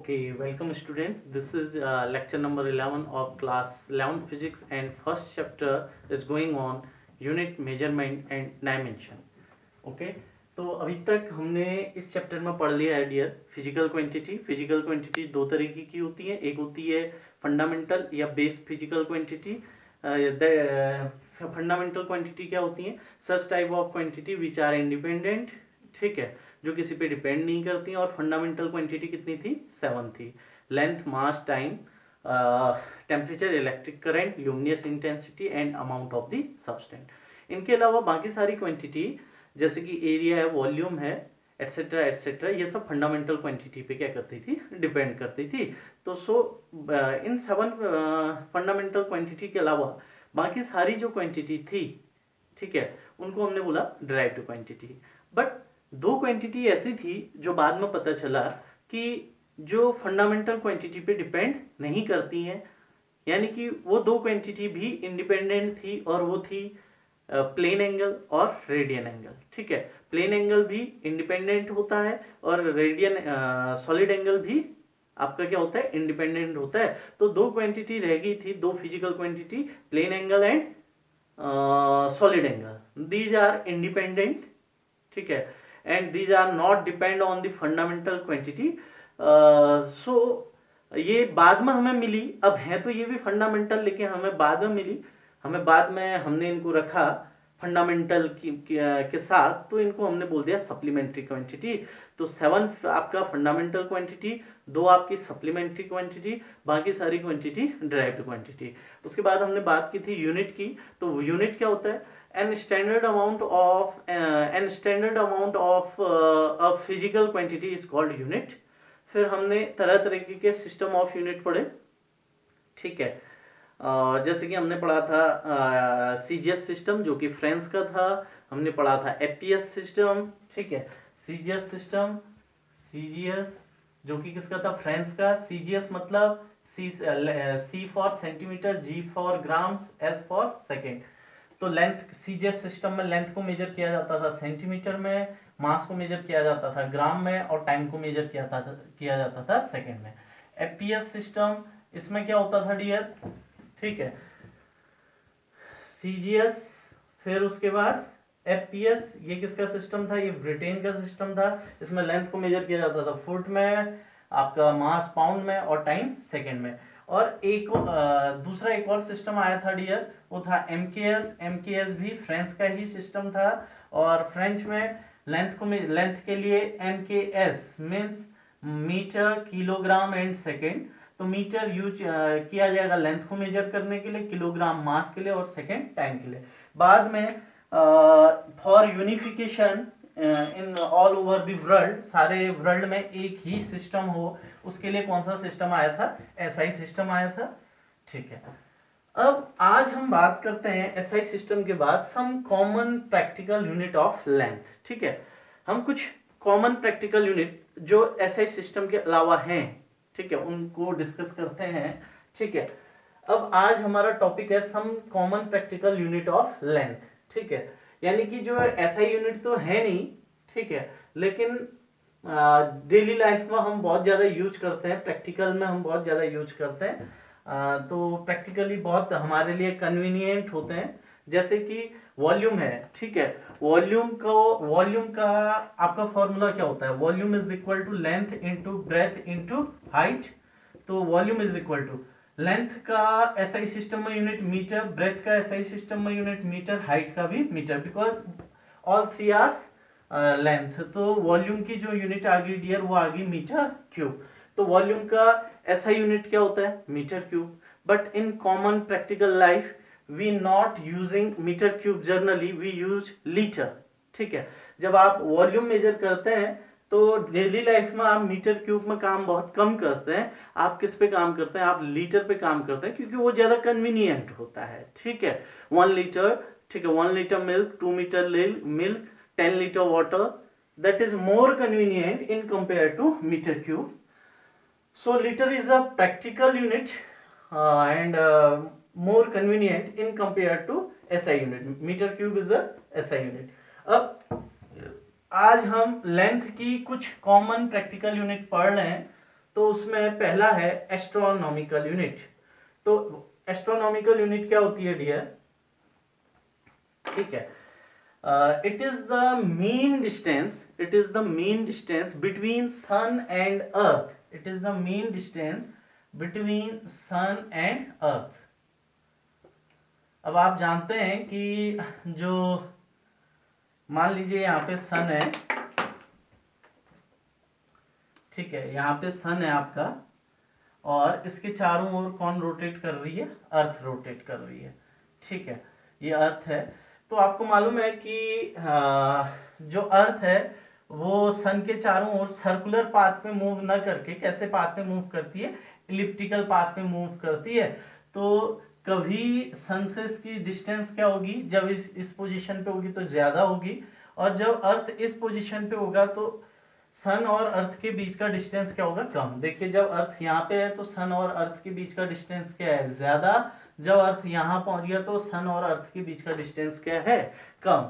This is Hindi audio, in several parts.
Okay, welcome students. This is lecture number 11 of class 11 physics, and first chapter is going on unit measurement and dimension. Okay, तो अभी तक हमने इस चैप्टर में पढ़ लिया है dear physical quantity. Physical quantity दो तरीके की होती है, एक होती है फंडामेंटल या base physical quantity. Fundamental quantity क्या होती है? Such type of quantity which are independent, ठीक है, जो किसी पे डिपेंड नहीं करती हैं। और फंडामेंटल क्वांटिटी कितनी थी? 7 थी। Length, mass, time, temperature, electric current, luminous intensity and amount of the substance. इनके अलावा बाकी सारी क्वांटिटी जैसे कि एरिया है, वॉल्यूम है, एटसेट्रा एटसेट्रा, ये सब फंडामेंटल क्वांटिटी पे क्या करती थी? डिपेंड करती थी। तो इन 7 फंडामेंटल क्वांटिटी के अलावा बाकी सारी जो क्वांटिटी थी, ठीक है, उनको हमने बोला डिराइव्ड क्वांटिटी। बट दो क्वांटिटी ऐसी थी जो बाद में पता चला कि जो फंडामेंटल क्वांटिटी पे डिपेंड नहीं करती हैं, यानी कि वो दो क्वांटिटी भी इंडिपेंडेंट थी, और वो थी प्लेन एंगल और रेडियन एंगल। ठीक है, प्लेन एंगल भी इंडिपेंडेंट होता है और रेडियन सॉलिड एंगल भी आपका क्या होता है? इंडिपेंडेंट होता है। तो दो क्वांटिटी रह गई थी, दो physical quantity, plane angle and solid angle. These are independent, ठीक है, and these are not depend on the fundamental quantity. So ये बाद में हमें मिली। अब है तो ये भी फंडामेंटल, लेकिन हमें बाद में मिली। हमें बाद में हमने इनको रखा फंडामेंटल के साथ, तो इनको हमने बोल दिया सप्लीमेंट्री क्वांटिटी। तो 7 आपका फंडामेंटल क्वांटिटी, 2 आपकी सप्लीमेंट्री क्वांटिटी, बाकी सारी क्वांटिटी डिराइव्ड क्वांटिटी। उसके बाद हमने बात की थी यूनिट की। तो यूनिट क्या होता है? An standard amount of a physical quantity is called unit. फिर हमने तरह तरह के सिस्टम ऑफ यूनिट पढ़े, ठीक है। जैसे कि हमने पढ़ा था सीजीएस सिस्टम, जो कि फ्रांस का था। हमने पढ़ा था एपीएस सिस्टम, ठीक है, सीजीएस सिस्टम, सीजीएस जो कि किसका था? फ्रांस का। सीजीएस मतलब C for centimetre, G for grams, S for second. तो लेंथ, सीजीएस सिस्टम में लेंथ को मेजर किया जाता था सेंटीमीटर में, मास को मेजर किया जाता था ग्राम में, और टाइम को मेजर किया जाता था सेकेंड में। एपीएस सिस्टम, इसमें क्या होता था डियर? ठीक है, सीजीएस, फिर उसके बाद एफपीएस। ये किसका सिस्टम था? ये ब्रिटेन का सिस्टम था। इसमें लेंथ को मेजर किया जाता था फुट में, आपका मास पाउंड में, और टाइम सेकेंड में। और दूसरा एक और सिस्टम आया था डियर, वो था एमकेएस। एमकेएस भी फ्रेंच का ही सिस्टम था, और फ्रेंच में लेंथ के लिए MKS means metre, kilogram and second. तो मीटर यूज किया जाएगा लेंथ को मेजर करने के लिए, किलोग्राम मास के लिए, और सेकेंड टाइम के लिए। बाद में for unification in all over the world, सारे वर्ल्ड में एक ही सिस्टम हो, उसके लिए कौन सा सिस्टम आया था? एसआई सिस्टम आया था। ठीक है, अब आज हम बात करते हैं एसआई सिस्टम के बाद some common practical unit of length. ठीक है, हम कुछ कॉमन प्रैक्टिकल यूनिट जो एसआई सिस्टम के अलावा हैं, ठीक है, उनको डिस्कस करते हैं। ठीक है, अब आज हमारा टॉपिक है some common practical unit of length. ठीक है, यानी कि जो एसआई यूनिट तो है नहीं, ठीक है, लेकिन डेली लाइफ में हम बहुत ज्यादा यूज करते हैं, प्रैक्टिकल में हम बहुत ज्यादा यूज करते हैं। तो प्रैक्टिकली बहुत हमारे लिए कन्वीनियंट होते हैं। जैसे कि वॉल्यूम है, ठीक है, वॉल्यूम का आपका फॉर्मूला क्या होता है? Volume is equal to length into breadth into height. तो volume is equal to length का एसआई सिस्टम में यूनिट मीटर, ब्रेथ का एसआई सिस्टम में यूनिट मीटर, हाइट का भी metre, because all 3 are length. तो वॉल्यूम की जो यूनिट आ गई डियर, वो आ गई मीटर क्यूब। तो वॉल्यूम का एसआई यूनिट क्या होता है? Metre cube. But in common practical life we not using metre cube, generally we use litre. ठीक है, जब आप वॉल्यूम मेजर करते हैं तो डेली लाइफ में आप मीटर क्यूब में काम बहुत कम करते हैं। आप किस पे काम करते हैं? आप लीटर पे काम करते हैं, क्योंकि वो ज्यादा कन्वीनियंट होता है। ठीक है, 1 लीटर, ठीक है, 1 litre milk, 2 metre milk, 10 litre water, that is more convenient in compared to meter cube. So liter is a practical unit and more convenient in compared to SI unit. Meter cube is a SI unit. अब आज हम लेंथ की कुछ कॉमन प्रैक्टिकल यूनिट पढ़ रहे हैं। तो उसमें पहला है एस्ट्रोनॉमिकल यूनिट। तो एस्ट्रोनॉमिकल यूनिट क्या होती है डियर? ठीक है, it is the mean distance, it is the mean distance between sun and earth, it is the mean distance between sun and earth. अब आप जानते हैं कि जो मान लीजिए यहाँ पे सन है, ठीक है, यहाँ पे सन है आपका, और इसके चारों ओर कौन रोटेट कर रही है? अर्थ रोटेट कर रही है। ठीक है, ये अर्थ है। तो आपको मालूम है कि जो अर्थ है वो सन के चारों ओर सर्कुलर पाथ में मूव ना करके कैसे पाथ में मूव करती है? इलिप्टिकल पाथ में मूव करती है। तो कभी सन से इसकी डिस्टेंस क्या होगी? जब इस पोजीशन पे होगी तो ज्यादा होगी, और जब अर्थ इस पोजीशन पे होगा तो सन और अर्थ के बीच का डिस्टेंस क्या होगा? कम। देखिए, जब अर्थ यहाँ पे है तो सन और अर्थ के बीच का डिस्टेंस क्या है? ज्यादा। जब अर्थ यहाँ पहुंच गया तो सन और अर्थ के बीच का डिस्टेंस क्या है? कम।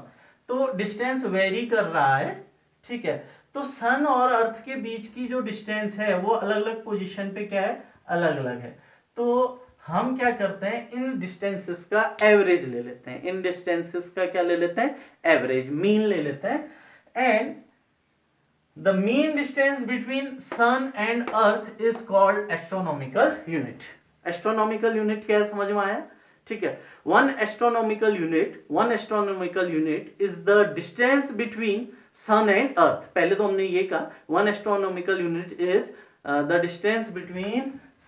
तो डिस्टेंस वेरी कर रहा है। ठीक है, तो सन और अर्थ के बीच की जो डिस्टेंस है वो अलग अलग पोजीशन पे क्या है? अलग अलग है। तो हम क्या करते हैं, इन डिस्टेंसेस का एवरेज ले लेते हैं, इन डिस्टेंसेस का क्या ले लेते हैं? एवरेज, मीन ले लेते हैं। And the mean distance between sun and earth is called astronomical unit. astronomical unit क्या है, समझ में आया? ठीक है, one astronomical unit is the distance between sun and earth। पहले तो हमने ये कहा one astronomical unit is the distance between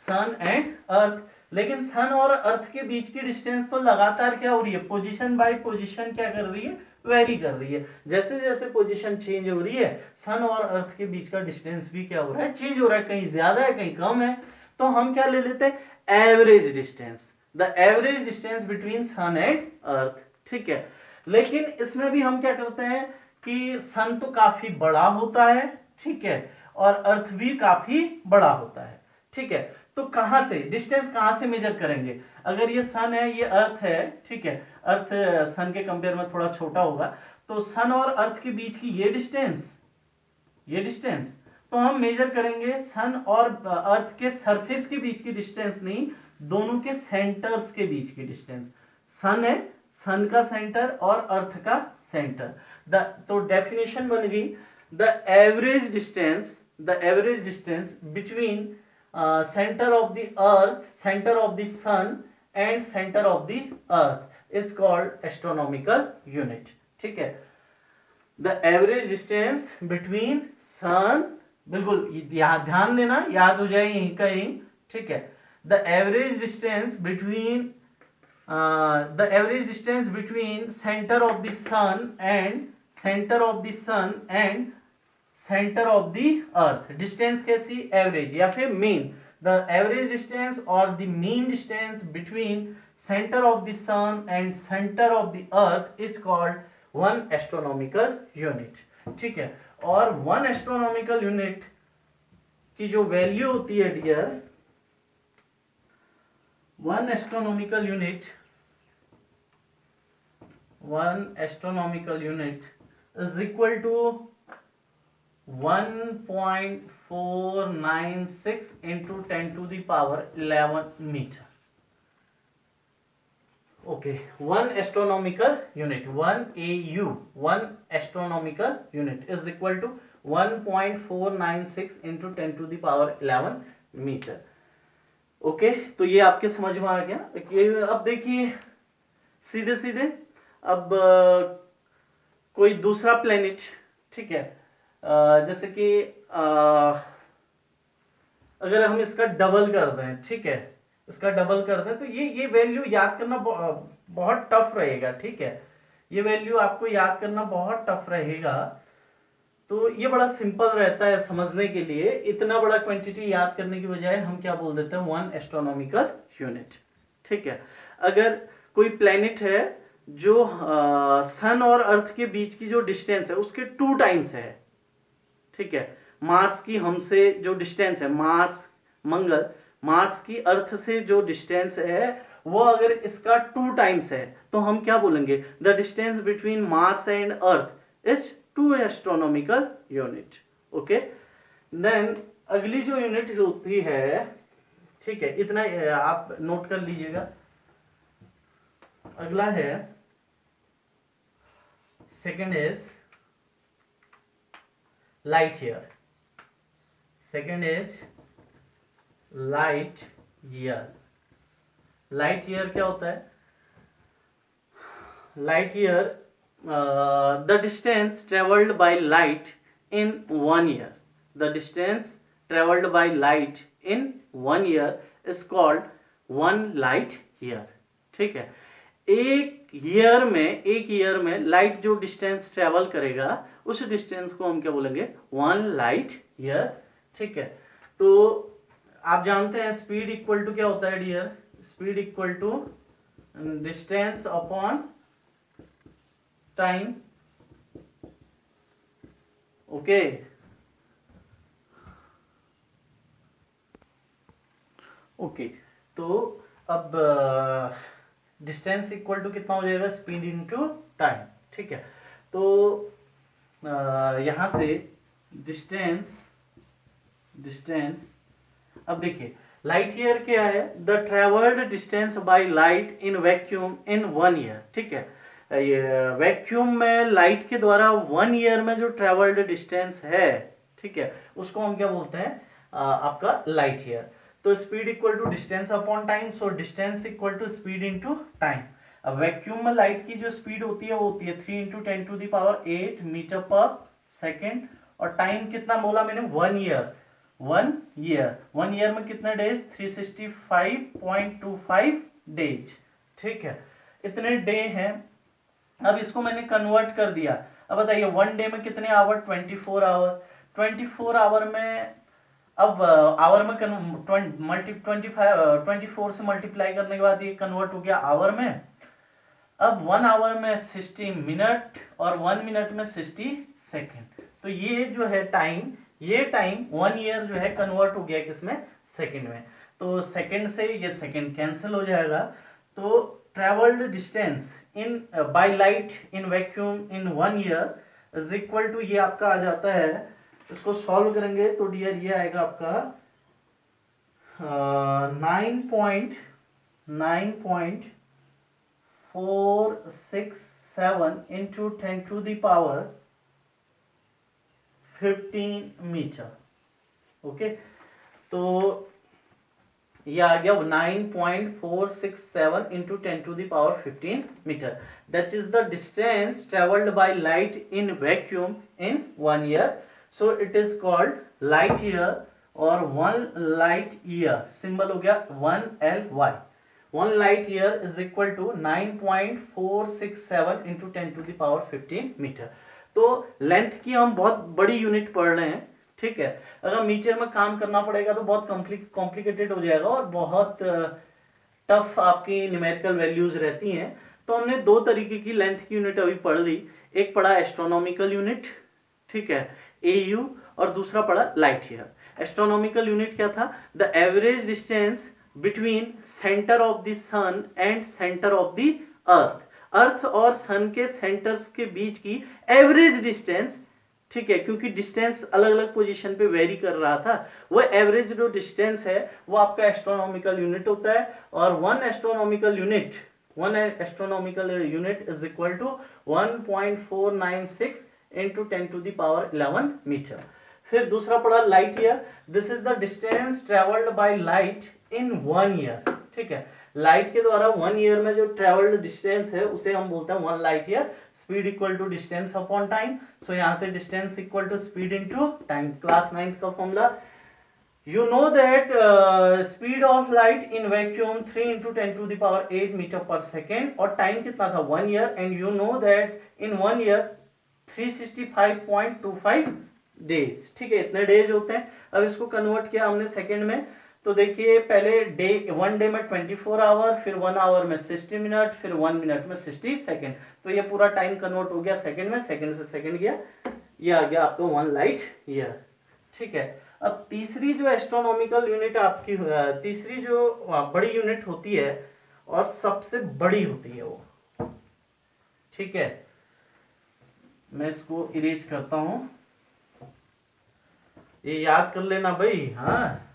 sun and earth, लेकिन सन और अर्थ के बीच की डिस्टेंस तो लगातार क्या हो रही है? पोजीशन बाय पोजीशन क्या कर रही है? वेरी कर रही है। जैसे जैसे पोजीशन चेंज हो रही है सन और अर्थ के बीच का डिस्टेंस भी क्या हो रहा है? चेंज हो रहा है, कहीं ज्यादा है कहीं कम है। तो हम क्या ले लेते हैं? Average distance, the average distance between sun and earth. ठीक है, लेकिन इसमें भी हम क्या करते हैं कि सन तो काफी बड़ा होता है, ठीक है, और अर्थ भी काफी बड़ा होता है। ठीक है, तो कहां से डिस्टेंस कहां से मेजर करेंगे? अगर ये सन है, ये अर्थ है, ठीक है, अर्थ सन के कंपेयर में थोड़ा छोटा होगा, तो सन और अर्थ के बीच की ये डिस्टेंस तो हम मेजर करेंगे सन और अर्थ के सरफेस के बीच की डिस्टेंस नहीं, दोनों के सेंटर्स के बीच की डिस्टेंस। सन है, सन का सेंटर और अर्थ का सेंटर। तो डेफिनेशन बन गई the average distance between center of the earth, center of the sun and center of the earth is called astronomical unit। ठीक है, the average distance between sun, बिल्कुल यहाँ ध्यान देना, याद हो जाए यहीं का यहीं। ठीक है, the average distance between center of the sun and centre of the earth. Distance कैसी? एवरेज या फिर मीन। द एवरेज डिस्टेंस और the mean distance between centre of the sun and centre of the earth is called one astronomical unit. ठीक है, और वन एस्ट्रोनॉमिकल यूनिट की जो वैल्यू होती है dear, one astronomical unit is equal to 1.496 into 10 to the power 11 meter। okay, one astronomical unit, 1 AU, one astronomical unit is equal to 1.496 into 10 to the power 11 meter। Okay, तो ये आपके समझ में आ गया। अब देखिए सीधे सीधे, अब कोई दूसरा प्लेनेट, ठीक है, जैसे कि अगर हम इसका डबल कर दें, ठीक है, इसका डबल कर दें तो ये वैल्यू याद करना बहुत टफ रहेगा। ठीक है, ये वैल्यू आपको याद करना बहुत टफ रहेगा। तो ये बड़ा सिंपल रहता है समझने के लिए, इतना बड़ा क्वांटिटी याद करने की बजाय हम क्या बोल देते हैं? One astronomical unit. ठीक है, अगर कोई प्लेनेट है जो सन और अर्थ के बीच की जो डिस्टेंस है उसके 2 टाइम्स है, ठीक है, मार्स की हमसे जो डिस्टेंस है, मार्स की अर्थ से जो डिस्टेंस है वो अगर इसका 2 टाइम्स है तो हम क्या बोलेंगे? The distance between Mars and earth is 2 astronomical unit. Okay, then अगली जो यूनिट होती है, ठीक है, इतना आप नोट कर लीजिएगा। अगला है, second is light year. Second is light year. Light year क्या होता है? Light year, the distance travelled by light in 1 year. The distance travelled by light in 1 year is called 1 light year. ठीक है, एक ईयर में लाइट जो डिस्टेंस ट्रेवल करेगा उस डिस्टेंस को हम क्या बोलेंगे? 1 लाइट ईयर। ठीक है, तो आप जानते हैं स्पीड इक्वल टू क्या होता है dear? Speed equal to distance upon time. Okay, okay, तो अब डिस्टेंस इक्वल टू कितना हो जाएगा? Speed into time. ठीक है, तो यहां से डिस्टेंस अब देखिए लाइट ईयर क्या है? The travelled distance by light in vacuum in 1 year. ठीक है, ये वैक्यूम में लाइट के द्वारा 1 ईयर में जो ट्रेवल्ड डिस्टेंस है, ठीक है, उसको हम क्या बोलते हैं? आपका लाइट ईयर। तो speed equal to distance upon time, so distance equal to speed into time. अब वैक्यूम में लाइट की जो स्पीड होती है वो होती है 3 × 10⁸ मीटर पर सेकेंड, और टाइम कितना बोला मैंने? 1 ईयर। 1 ईयर में कितने डेज? 365.25 डेज। ठीक है, इतने डे हैं। अब इसको मैंने कन्वर्ट कर दिया। अब बताइए 1 डे में कितने आवर? 24 आवर। 24 आवर में, अब आवर में 24 से मल्टीप्लाई करने के बाद ये कन्वर्ट हो गया आवर में। अब 1 आवर में 60 मिनट और 1 मिनट में 60 सेकेंड। तो ये जो है टाइम, ये टाइम 1 ईयर जो है कन्वर्ट हो गया किसमें? सेकेंड में। तो सेकेंड से ये सेकेंड कैंसिल हो जाएगा। तो travelled distance in by light in vacuum in 1 year is equal to, ये आपका आ जाता है, इसको सॉल्व करेंगे तो डियर ये आएगा आपका 9.467 इंटू 10⁻15 मीटर। ओके, तो ये आ गया 9.467 into 10⁻15 metre. That is the distance travelled by light in vacuum in 1 year. So it is called light year, और 1 लाइट ईयर सिंबल हो गया 1LY। 1 light year is equal to 9.467 into 10⁻15 metre. तो लेंथ की हम बहुत बड़ी यूनिट पढ़ रहे हैं। ठीक है, अगर मीटर में काम करना पड़ेगा तो बहुत कॉम्प्लिकेटेड हो जाएगा और बहुत टफ आपकी न्यूमेरिकल वैल्यूज रहती हैं। तो हमने 2 तरीके की लेंथ की यूनिट अभी पढ़ ली। एक पढ़ा एस्ट्रोनॉमिकल यूनिट, ठीक है, AU, और दूसरा पढ़ा लाइट ईयर। एस्ट्रोनॉमिकल यूनिट क्या था? The average distance between centre of the sun and centre of the earth. Earth और सन के सेंटर्स के बीच की एवरेज डिस्टेंस, ठीक है, क्योंकि डिस्टेंस अलग अलग पोजीशन पे वेरी कर रहा था, वो एवरेज जो डिस्टेंस है वो आपका एस्ट्रोनॉमिकल यूनिट होता है। और 1 astronomical unit is equal to 1.496 into 10⁻11 metre. फिर दूसरा पढ़ा light year. This is the distance travelled by light in 1 year. ठीक है, लाइट के द्वारा 1 ईयर में जो ट्रेवल्ड डिस्टेंस है उसे हम बोलते हैं 1 light year. Speed equal to distance upon time, so यहां से distance equal to speed into time. Class 9th का formula, you know that speed of light in vacuum 3 × 10⁸ metre पर सेकेंड, और टाइम कितना था? 1 year, and you know that in 1 year 365.25 days. ठीक है, इतने डेज होते हैं। अब इसको कन्वर्ट किया हमने सेकेंड में, तो देखिए पहले डे 1 डे में 24 आवर, फिर 1 आवर में 60 मिनट, फिर 1 मिनट में 60 सेकेंड। तो ये पूरा टाइम कन्वर्ट हो गया सेकेंड में, सेकेंड से सेकेंड गया, ये आ गया आपको 1 लाइट ईयर। ठीक है, अब तीसरी जो एस्ट्रोनॉमिकल यूनिट आपकी, तीसरी जो बड़ी यूनिट होती है और सबसे बड़ी होती है वो, ठीक है, मैं इसको इरेज करता हूं। ये याद कर लेना भाई। हाँ,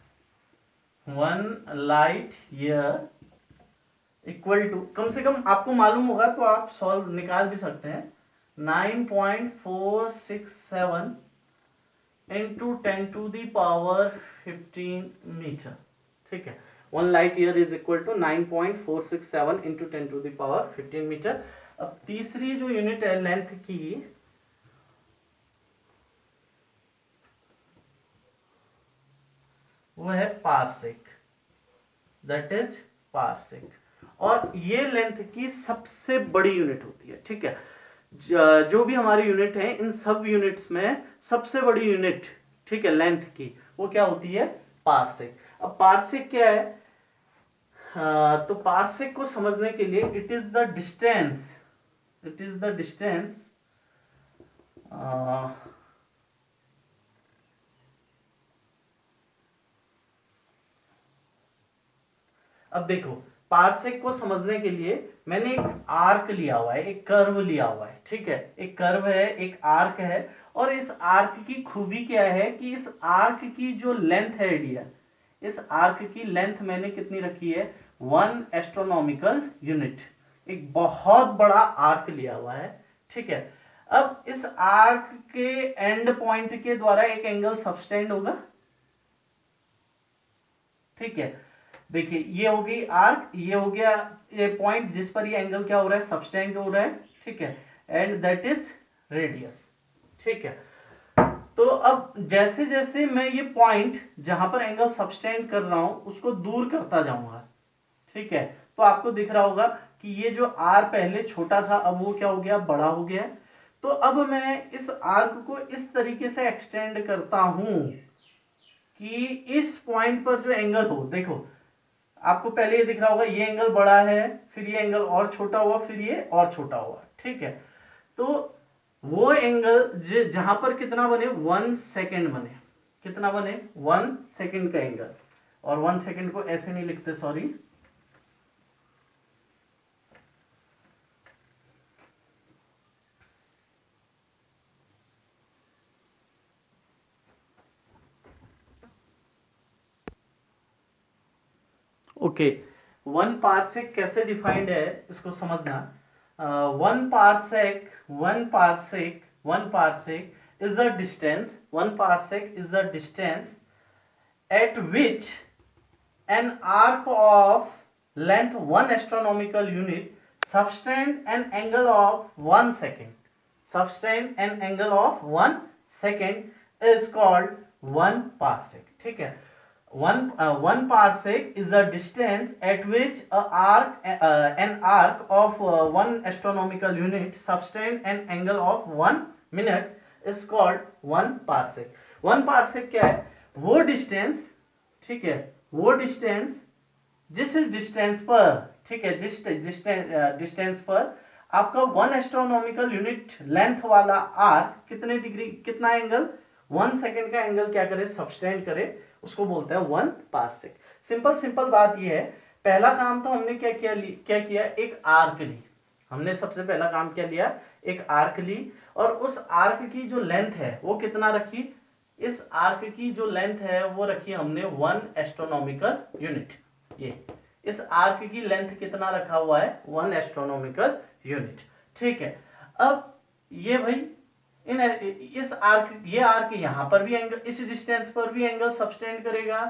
1 लाइट ईयर इक्वल टू, कम से कम आपको मालूम होगा तो आप सॉल्व निकाल भी सकते हैं, 9.467 इंटू 10⁻15 मीटर। ठीक है, 1 light year is equal to 9.467 into 10⁻15 metre. अब तीसरी जो यूनिट है लेंथ की, वो है पारसेक, दैट इज पारसेक। और ये लेंथ की सबसे बड़ी यूनिट होती है। ठीक है, जो भी हमारी यूनिट है, इन सब यूनिट्स में सबसे बड़ी यूनिट, ठीक है, लेंथ की, वो क्या होती है? पारसेक। अब पारसेक क्या है? तो पारसेक को समझने के लिए it is the distance, it is the distance अब देखो, पारसेक को समझने के लिए मैंने एक आर्क लिया हुआ है, एक कर्व लिया हुआ है। ठीक है, एक कर्व है, एक आर्क है, और इस आर्क की खूबी क्या है कि इस आर्क की जो लेंथ है डियर, इस आर्क की लेंथ मैंने कितनी रखी है? 1 एस्ट्रोनॉमिकल यूनिट। एक बहुत बड़ा आर्क लिया हुआ है। ठीक है, अब इस आर्क के एंड पॉइंट के द्वारा एक एंगल सबटेंड होगा। ठीक है, देखिए ये हो गई आर्क, ये हो गया ये पॉइंट जिस पर ये एंगल क्या हो रहा है? सबटेंड हो रहा है। ठीक है, एंड दैट इज रेडियस। ठीक है, तो अब जैसे जैसे मैं ये पॉइंट जहां पर एंगल सबटेंड कर रहा हूं उसको दूर करता जाऊंगा, ठीक है, तो आपको दिख रहा होगा कि ये जो आर पहले छोटा था अब वो क्या हो गया? बड़ा हो गया। तो अब मैं इस आर्क को इस तरीके से एक्सटेंड करता हूं कि इस पॉइंट पर जो एंगल हो, देखो आपको पहले ये दिख रहा होगा, ये एंगल बड़ा है, फिर ये एंगल और छोटा हुआ, फिर ये और छोटा हुआ। ठीक है, तो वो एंगल जहां पर कितना बने? 1 सेकेंड बने। कितना बने? 1 सेकेंड का एंगल। और 1 सेकेंड को ऐसे नहीं लिखते, सॉरी, ओके। 1 पारसेक कैसे डिफाइंड है इसको समझना। 1 parsec, 1 parsec is a distance, 1 parsec is a distance at which an arc of length 1 astronomical unit subtend an angle of 1 second, subtend an angle of 1 second is called 1 parsec. ठीक है, 1 parsec is a distance at which an arc of 1 astronomical unit subtend an angle of 1 minute is called 1 parsec. 1 parsec क्या है? वो डिस्टेंस, ठीक है, वो डिस्टेंस जिस डिस्टेंस पर, ठीक है, जिस डिस्टेंस पर आपका 1 एस्ट्रोनॉमिकल यूनिट लेंथ वाला आर्क कितने डिग्री, कितना एंगल? 1 सेकेंड का एंगल क्या करे? सबटेंड करे, उसको बोलते हैं 1 पारसेक। सिंपल सिंपल बात यह है, पहला काम तो हमने क्या किया? एक आर्क ली। हमने सबसे पहला काम क्या लिया? एक आर्क ली, और उस आर्क की जो लेंथ है वो कितना रखी? इस आर्क की जो लेंथ है वो रखी हमने 1 एस्ट्रोनॉमिकल यूनिट। ये इस आर्क की लेंथ कितना रखा हुआ है? 1 एस्ट्रोनॉमिकल यूनिट। ठीक है, अब ये भाई इस आर्क, ये आर्क यहां पर भी एंगल, इस डिस्टेंस पर भी एंगल सबटेंड करेगा।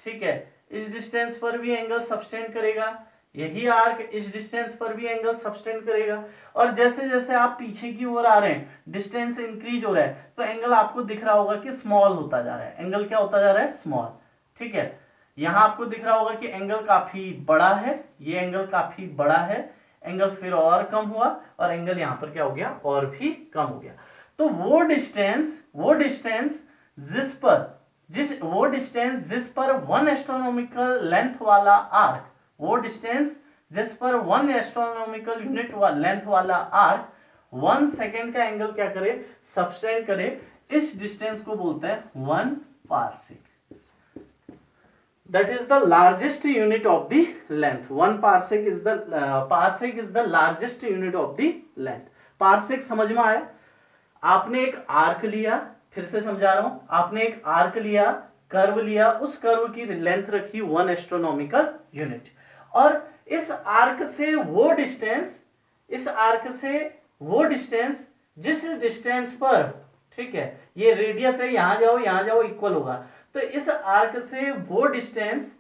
ठीक है, इस डिस्टेंस पर भी एंगल सबटेंड करेगा, यही आर्क इस डिस्टेंस पर भी एंगल सबटेंड करेगा। और जैसे जैसे आप पीछे की ओर आ रहे हैं, डिस्टेंस इंक्रीज हो रहा है, तो एंगल आपको दिख रहा होगा कि स्मॉल होता जा रहा है। एंगल क्या होता जा रहा है? स्मॉल। ठीक है, यहां आपको दिख रहा होगा कि एंगल काफी बड़ा है, ये एंगल काफी बड़ा है, एंगल फिर और कम हुआ, और एंगल यहां पर क्या हो गया? और भी कम हो गया। तो वो डिस्टेंस जिस पर 1 एस्ट्रोनॉमिकल लेंथ वाला आर्क, वो डिस्टेंस जिस पर 1 एस्ट्रोनॉमिकल यूनिट लेंथ वाला आर्क 1 सेकेंड का एंगल क्या करे? सबटेंड करे, इस डिस्टेंस को बोलते हैं 1 parsec. that is the largest unit of the length. 1 parsec is the largest unit of the length. parsec समझ में आया? आपने एक आर्क लिया, फिर से समझा रहा हूं, आपने एक आर्क लिया, कर्व लिया, उस कर्व की लेंथ रखी 1 एस्ट्रोनॉमिकल यूनिट, और इस आर्क से वो डिस्टेंस, इस आर्क से वो डिस्टेंस जिस डिस्टेंस पर, ठीक है, ये रेडियस है, यहां जाओ इक्वल होगा, तो इस आर्क से वो डिस्टेंस,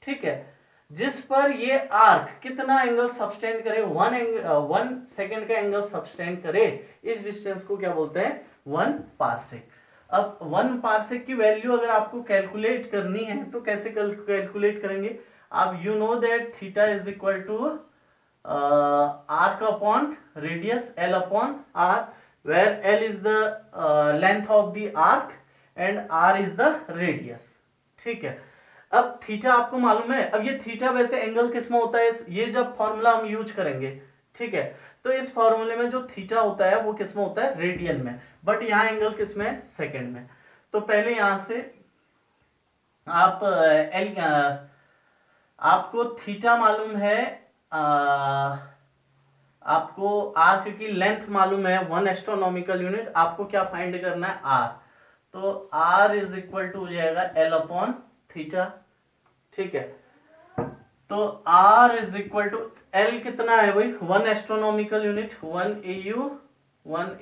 ठीक है, जिस पर ये आर्क कितना एंगल सबटेंड करे, 1 सेकेंड का एंगल सबटेंड करे, इस डिस्टेंस को क्या बोलते हैं, 1 पार्सेक। अब 1 पार्सेक की वैल्यू अगर आपको कैलकुलेट करनी है तो कैसे कैलकुलेट करेंगे आप, you know that theta is equal to arc upon radius L upon R, where L is the length of the arc and R is the radius, ठीक है। अब थीटा आपको मालूम है, अब ये थीटा वैसे एंगल किस में होता है, ये जब फॉर्मूला हम यूज करेंगे, ठीक है, तो इस फॉर्मूले में जो थीटा होता है वो किस में होता है, रेडियन में, बट यहाँ एंगल किस में, सेकेंड में। तो पहले यहां से आप आपको थीटा मालूम है, आपको आर्क की लेंथ मालूम है 1 एस्ट्रोनॉमिकल यूनिट, आपको क्या फाइंड करना है, आर, तो आर इज इक्वल टू हो जाएगा L अपॉन थीटा, ठीक है। तो R is equal to L कितना है भाई, 1 astronomical unit, 1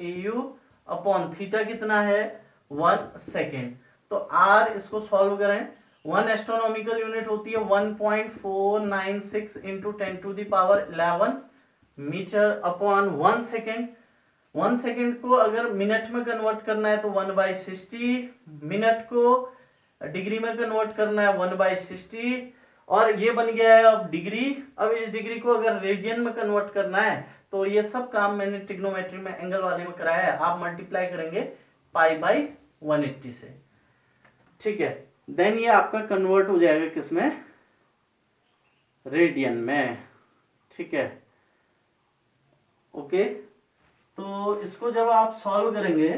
AU upon theta कितना है, 1 सेकेंड। तो R इसको सॉल्व करें, 1 एस्ट्रोनॉमिकल यूनिट होती है 1.496 into 10 to the power 11 metre upon 1 second. 1 second को अगर मिनट में कन्वर्ट करना है तो 1/60, मिनट को डिग्री में कन्वर्ट करना है 1/60, और ये बन गया है अब डिग्री। अब इस डिग्री को अगर रेडियन में कन्वर्ट करना है तो ये सब काम मैंने ट्रिग्नोमेट्री में एंगल वाले में कराया है, आप मल्टीप्लाई करेंगे π/180 से, ठीक है। देन ये आपका कन्वर्ट हो जाएगा किसमें, रेडियन में, ठीक है, ओके। तो इसको जब आप सॉल्व करेंगे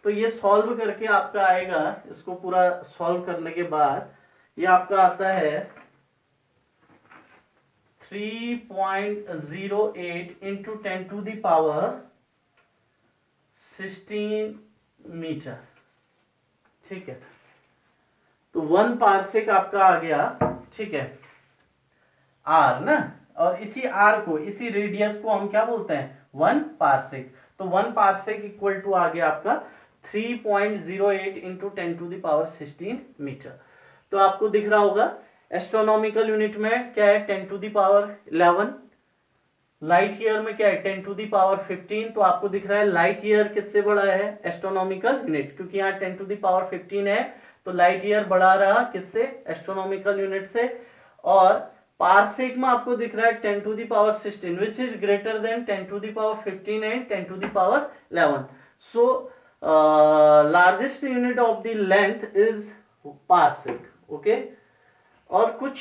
तो ये सॉल्व करके आपका आएगा, इसको पूरा सॉल्व करने के बाद ये आपका आता है 3.08 into 10 to the power 16 metre, ठीक है। तो 1 पार्सेक आपका आ गया, ठीक है, आर ना, और इसी आर को, इसी रेडियस को हम क्या बोलते हैं, 1 पार्सेक। तो 1 पार्सेक इक्वल टू आ गया आपका 3.08 into 10 to the power 16 metre. तो आपको दिख रहा होगा एस्ट्रोनॉमिकल यूनिट में क्या है, 10 to the power 11, light year में क्या है, 10 टू द पावर 15। तो आपको दिख रहा है लाइट ईयर किससे बड़ा है, एस्ट्रोनॉमिकल यूनिट, क्योंकि यहाँ 10 टू द पावर 15 है, तो लाइट ईयर बढ़ा रहा किससे, एस्ट्रोनॉमिकल यूनिट से। और पारसेक में आपको दिख रहा है 10 to the power 16 which is greater than 10 to the power 15 and 10 to the power 11। So largest unit of the length is parsec, okay. और कुछ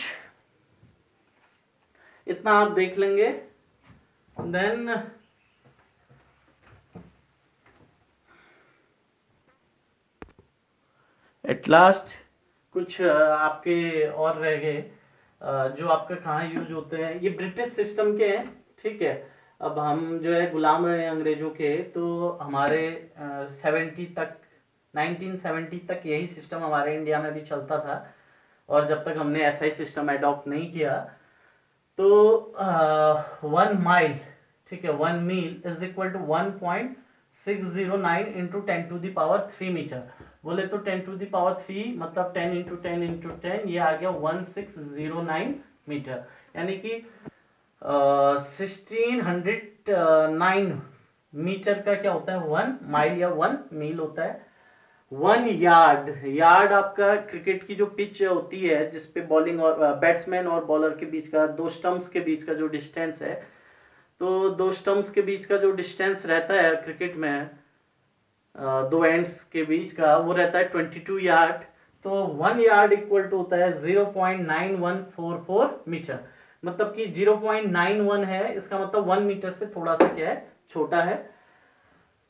इतना आप देख लेंगे, देन एट लास्ट कुछ आपके और रह गए जो आपका कहाँ यूज होते हैं, ये ब्रिटिश सिस्टम के हैं, ठीक है। अब हम जो है गुलाम हैं अंग्रेजों के, तो हमारे 70 तक, 1970 तक यही सिस्टम हमारे इंडिया में भी चलता था, और जब तक हमने ऐसा ही सिस्टम अडॉप्ट नहीं किया। तो 1 माइल, ठीक है, 1 mile is equal to 1.609 into 10 to the power 3 metre. बोले तो 10 टू द पावर 3 मतलब 10 इंटू 10 इंटू 10, ये आ गया 1609 मीटर, यानी कि 1609 मीटर का क्या होता है, 1 माइल या 1 मील होता है। 1 यार्ड, यार्ड आपका क्रिकेट की जो पिच होती है जिसपे बॉलिंग और बैट्समैन और बॉलर के बीच का, दो स्टंप्स के बीच का जो डिस्टेंस है, तो दो स्टंप्स के बीच का जो डिस्टेंस रहता है क्रिकेट में, दो एंड्स के बीच का, वो रहता है 22 यार्ड। तो 1 यार्ड इक्वल टू होता है 0.9144 मीटर, मतलब कि 0.91 है, इसका मतलब 1 मीटर से थोड़ा सा क्या है, छोटा है।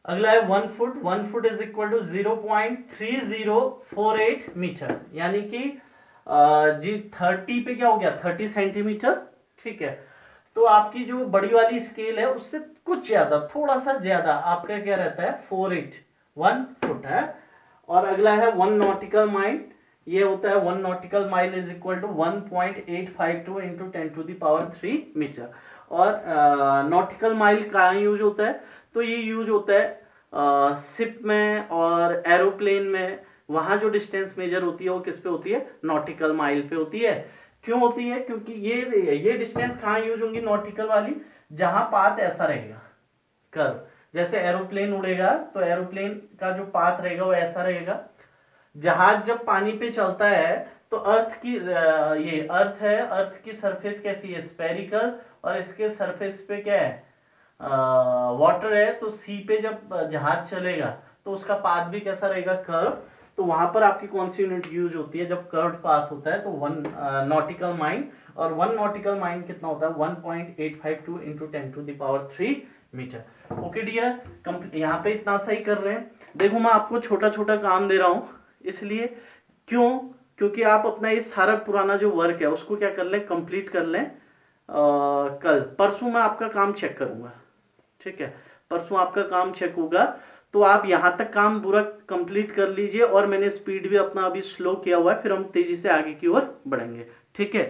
अगला है 1 foot, 1 foot is equal to 0.3048 metre, यानी कि जी 30 पे क्या हो गया, 30 सेंटीमीटर, ठीक है। तो आपकी जो बड़ी वाली स्केल है उससे कुछ ज्यादा, थोड़ा सा ज्यादा आपका क्या रहता है, 48 1 फुट है। और अगला है 1 नॉटिकल माइल। ये होता है 1 nautical mile is equal to 1.852 into 10⁻³ metre. और नॉटिकल माइल कहाँ यूज होता है? तो ये यूज होता है शिप में और एरोप्लेन में। वहां जो डिस्टेंस मेजर होती है वो किस पे होती है? नॉटिकल माइल पे होती है। क्यों होती है? क्योंकि ये डिस्टेंस कहाँ यूज होंगी नॉटिकल वाली? जहां पाथ ऐसा रहेगा, कर्व। जैसे एरोप्लेन उड़ेगा तो एरोप्लेन का जो पाथ रहेगा वो ऐसा रहेगा। जहाज जब पानी पे चलता है तो अर्थ की ये अर्थ है, अर्थ की सरफेस कैसी है? स्फेरिकल। और इसके सरफेस पे क्या है? वाटर है। तो सी पे जब जहाज चलेगा तो उसका पाथ भी कैसा रहेगा? कर्व। तो वहां पर आपकी कौन सी यूनिट यूज होती है जब कर्व्ड पाथ होता है? तो 1 नॉटिकल माइल। और 1 नॉटिकल माइल कितना होता है? 1.852 इंटू 10⁻³ मीटर। ओके डियर, यहाँ पे इतना सा ही कर रहे हैं। देखो मैं आपको छोटा छोटा काम दे रहा हूं, इसलिए क्यों? क्योंकि आप अपना ये सारा पुराना जो वर्क है उसको क्या कर लें? कंप्लीट कर लें। कल परसों मैं आपका काम चेक करूंगा, ठीक है? परसों आपका काम चेक होगा, तो आप यहां तक काम पूरा कंप्लीट कर लीजिए। और मैंने स्पीड भी अपना अभी स्लो किया हुआ है, फिर हम तेजी से आगे की ओर बढ़ेंगे, ठीक है?